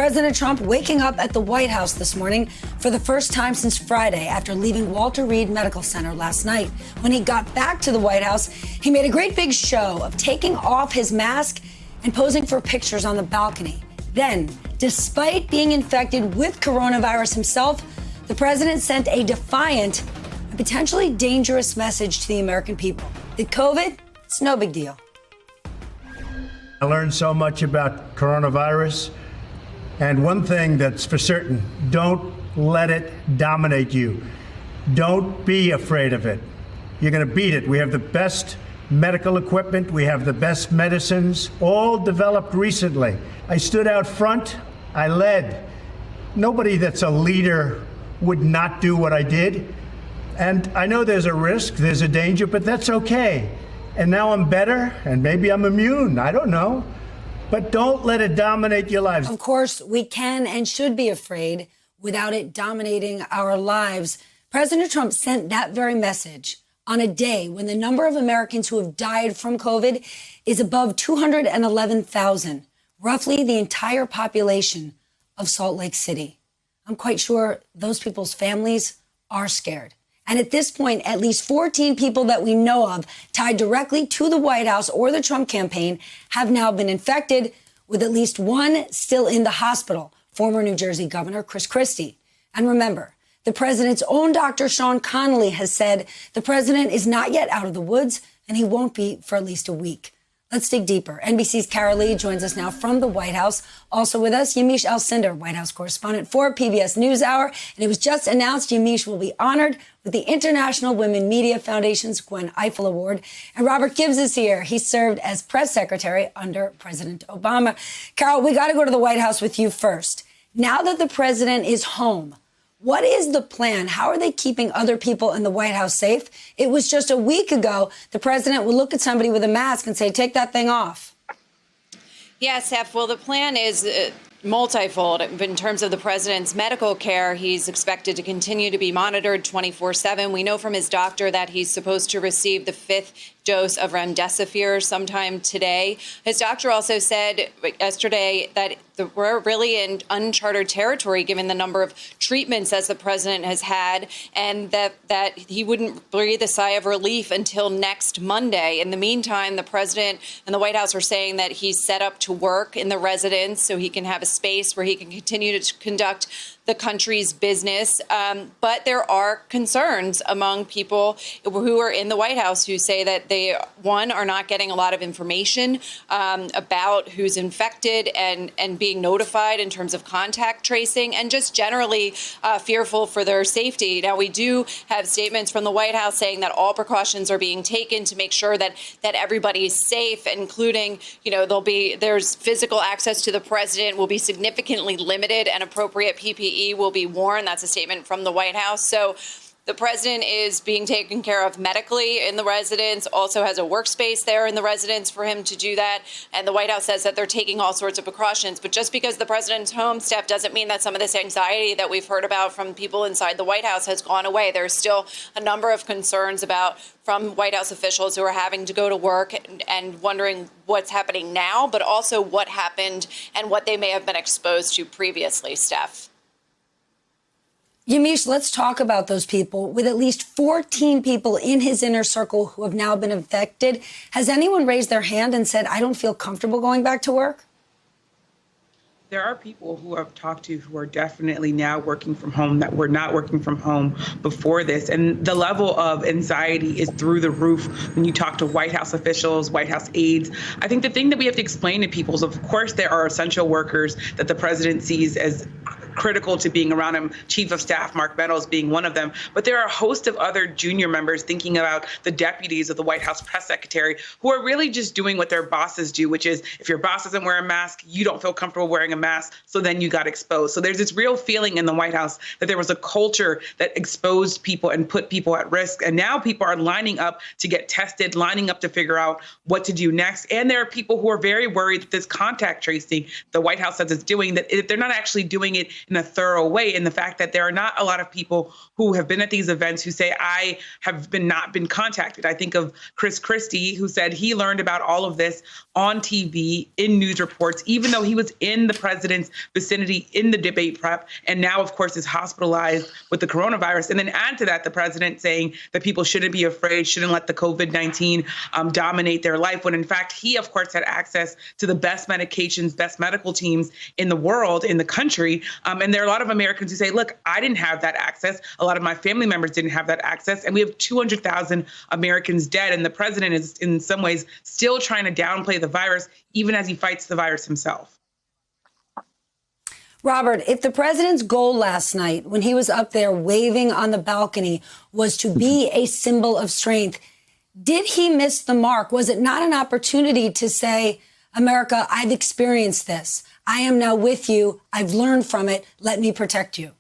President Trump waking up at the White House this morning for the first time since Friday after leaving Walter Reed Medical Center last night. When he got back to the White House, he made a great big show of taking off his mask and posing for pictures on the balcony. Then, despite being infected with coronavirus himself, the president sent a defiant and potentially dangerous message to the American people. That COVID, it's no big deal. I learned so much about coronavirus. And one thing that's for certain, don't let it dominate you. Don't be afraid of it. You're going to beat it. We have the best medical equipment. We have the best medicines, all developed recently. I stood out front. I led. Nobody that's a leader would not do what I did. And I know there's a risk, there's a danger, but that's okay. And now I'm better, and maybe I'm immune. I don't know. But don't let it dominate your lives. Of course, we can and should be afraid without it dominating our lives. President Trump sent that very message on a day when the number of Americans who have died from COVID is above 211,000, roughly the entire population of Salt Lake City. I'm quite sure those people's families are scared. And at this point, at least 14 people that we know of tied directly to the White House or the Trump campaign have now been infected, with at least one still in the hospital, former New Jersey Governor Chris Christie. And remember, the president's own Dr. Sean Connolly has said the president is not yet out of the woods, and he won't be for at least a week. Let's dig deeper. NBC's Carol Lee joins us now from the White House. Also with us, Yamiche Alcindor, White House correspondent for PBS NewsHour. And it was just announced Yamiche will be honored with the International Women Media Foundation's Gwen Ifill Award. And Robert Gibbs is here. He served as press secretary under President Obama. Carol, we got to go to the White House with you first. Now that the president is home, what is the plan? How are they keeping other people in the White House safe? It was just a week ago, the president would look at somebody with a mask and say, take that thing off. Yes, Steph. Well, the plan is multifold. In terms of the president's medical care, he's expected to continue to be monitored 24/7. We know from his doctor that he's supposed to receive the 5th dose of remdesivir sometime today. His doctor also said yesterday that we're really in uncharted territory given the number of treatments as the president has had, and that he wouldn't breathe a sigh of relief until next Monday. In the meantime, the president and the White House are saying that he's set up to work in the residence so he can have a space where he can continue to conduct the country's business. But there are concerns among people who are in the White House who say that they, one, are not getting a lot of information about who's infected and being notified in terms of contact tracing, and just generally fearful for their safety. Now, we do have statements from the White House saying that all precautions are being taken to make sure that everybody's safe, including, there's physical access to the president will be significantly limited and appropriate PPE will be worn. That's a statement from the White House. So the president is being taken care of medically in the residence, also has a workspace there in the residence for him to do that. And the White House says that they're taking all sorts of precautions. But just because the president's home, Steph, doesn't mean that some of this anxiety that we've heard about from people inside the White House has gone away. There's still a number of concerns from White House officials who are having to go to work and wondering what's happening now, but also what happened and what they may have been exposed to previously, Steph. Yamiche, let's talk about those people. With at least 14 people in his inner circle who have now been infected, has anyone raised their hand and said, I don't feel comfortable going back to work? There are people who I've talked to who are definitely now working from home that were not working from home before this. And the level of anxiety is through the roof when you talk to White House officials, White House aides. I think the thing that we have to explain to people is, of course, there are essential workers that the president sees as critical to being around him, Chief of Staff Mark Meadows being one of them. But there are a host of other junior members, thinking about the deputies of the White House press secretary, who are really just doing what their bosses do, which is if your boss doesn't wear a mask, you don't feel comfortable wearing a mask, so then you got exposed. So there's this real feeling in the White House that there was a culture that exposed people and put people at risk. And now people are lining up to get tested, lining up to figure out what to do next. And there are people who are very worried that this contact tracing the White House says it's doing, that if they're not actually doing it in a thorough way. And the fact that there are not a lot of people who have been at these events who say, I have not been contacted. I think of Chris Christie, who said he learned about all of this on TV, in news reports, even though he was in the president's vicinity in the debate prep, and now, of course, is hospitalized with the coronavirus. And then add to that the president saying that people shouldn't be afraid, shouldn't let the COVID-19 dominate their life, when in fact he, of course, had access to the best medications, best medical teams in the world, in the country. And there are a lot of Americans who say, look, I didn't have that access. A lot of my family members didn't have that access. And we have 200,000 Americans dead. And the president is in some ways still trying to downplay the virus, even as he fights the virus himself. Robert, if the president's goal last night when he was up there waving on the balcony was to be a symbol of strength, did he miss the mark? Was it not an opportunity to say, America, I've experienced this. I am now with you. I've learned from it. Let me protect you.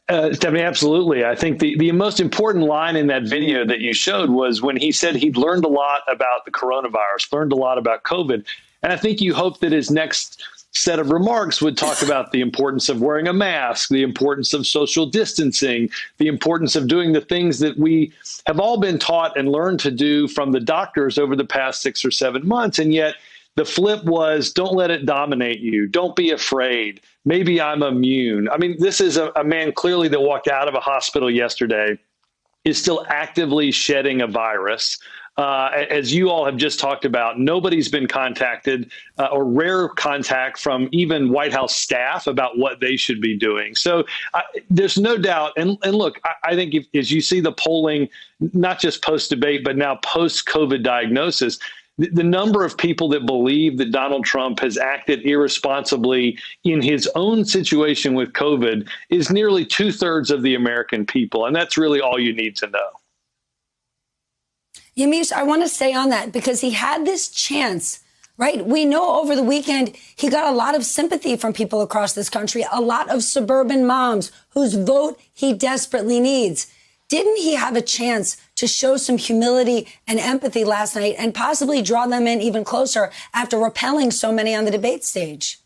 Stephanie, absolutely. I think the most important line in that video that you showed was when he said he'd learned a lot about the coronavirus, learned a lot about COVID. And I think you hope that his next set of remarks would talk about the importance of wearing a mask, the importance of social distancing, the importance of doing the things that we have all been taught and learned to do from the doctors over the past 6 or 7 months. And yet the flip was, don't let it dominate you. Don't be afraid. Maybe I'm immune. I mean, this is a man clearly that walked out of a hospital yesterday, is still actively shedding a virus. As you all have just talked about, nobody's been contacted or rare contact from even White House staff about what they should be doing. So there's no doubt. And look, I think as you see the polling, not just post-debate, but now post-COVID diagnosis, the number of people that believe that Donald Trump has acted irresponsibly in his own situation with COVID is nearly 2/3 of the American people. And that's really all you need to know. Yamiche, I want to stay on that because he had this chance, right? We know over the weekend, he got a lot of sympathy from people across this country, a lot of suburban moms whose vote he desperately needs. Didn't he have a chance to show some humility and empathy last night and possibly draw them in even closer after repelling so many on the debate stage?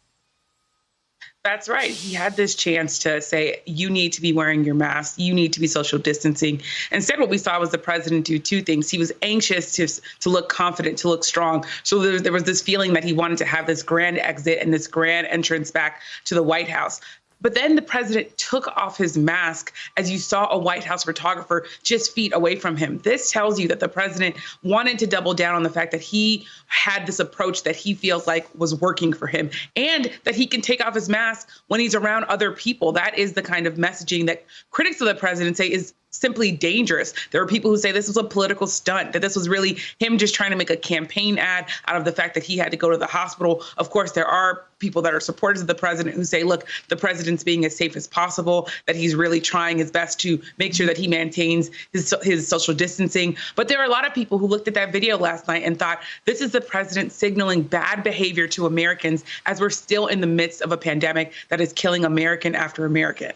That's right. He had this chance to say, you need to be wearing your mask. You need to be social distancing. Instead, what we saw was the president do two things. He was anxious to look confident, to look strong. So there was this feeling that he wanted to have this grand exit and this grand entrance back to the White House. But then the president took off his mask as you saw a White House photographer just feet away from him. This tells you that the president wanted to double down on the fact that he had this approach that he feels like was working for him and that he can take off his mask when he's around other people. That is the kind of messaging that critics of the president say is simply dangerous. There are people who say this was a political stunt, that this was really him just trying to make a campaign ad out of the fact that he had to go to the hospital. Of course, there are people that are supporters of the president who say, look, the president's being as safe as possible, that he's really trying his best to make sure that he maintains his social distancing. But there are a lot of people who looked at that video last night and thought this is the president signaling bad behavior to Americans as we're still in the midst of a pandemic that is killing American after American.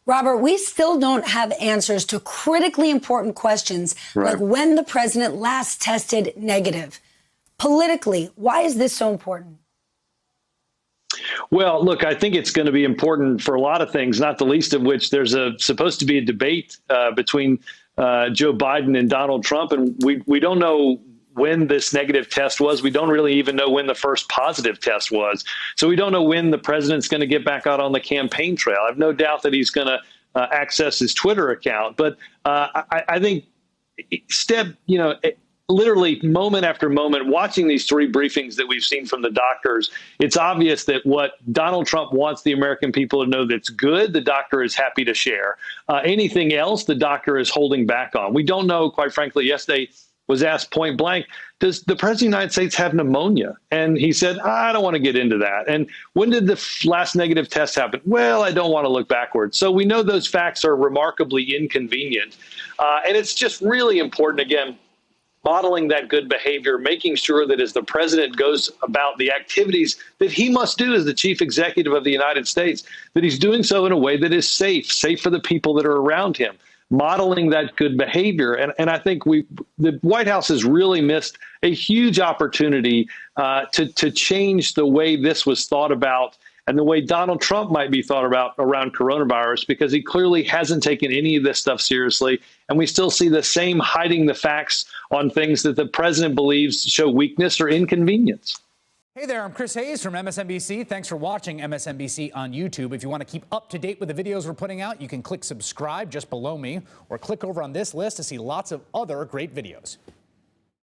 Robert, we still don't have answers to critically important questions like when the president last tested negative. Politically, why is this so important? Well, look, I think it's going to be important for a lot of things, not the least of which there's supposed to be a debate between Joe Biden and Donald Trump. And we don't know when this negative test was. We don't really even know when the first positive test was. So we don't know when the president's going to get back out on the campaign trail. I have no doubt that he's going to access his Twitter account. But I think, literally moment after moment, watching these three briefings that we've seen from the doctors, it's obvious that what Donald Trump wants the American people to know that's good, the doctor is happy to share. Anything else, the doctor is holding back on. We don't know, quite frankly. Yesterday was asked point blank, does the president of the United States have pneumonia? And he said, I don't want to get into that. And when did the last negative test happen? Well, I don't want to look backwards. So we know those facts are remarkably inconvenient. And it's just really important, again, modeling that good behavior, making sure that as the president goes about the activities that he must do as the chief executive of the United States, that he's doing so in a way that is safe for the people that are around him. modeling that good behavior. And I think the White House has really missed a huge opportunity to change the way this was thought about and the way Donald Trump might be thought about around coronavirus, because he clearly hasn't taken any of this stuff seriously. And we still see the same hiding the facts on things that the president believes show weakness or inconvenience. Hey there, I'm Chris Hayes from MSNBC. Thanks for watching MSNBC on YouTube. If you want to keep up to date with the videos we're putting out, you can click subscribe just below me or click over on this list to see lots of other great videos.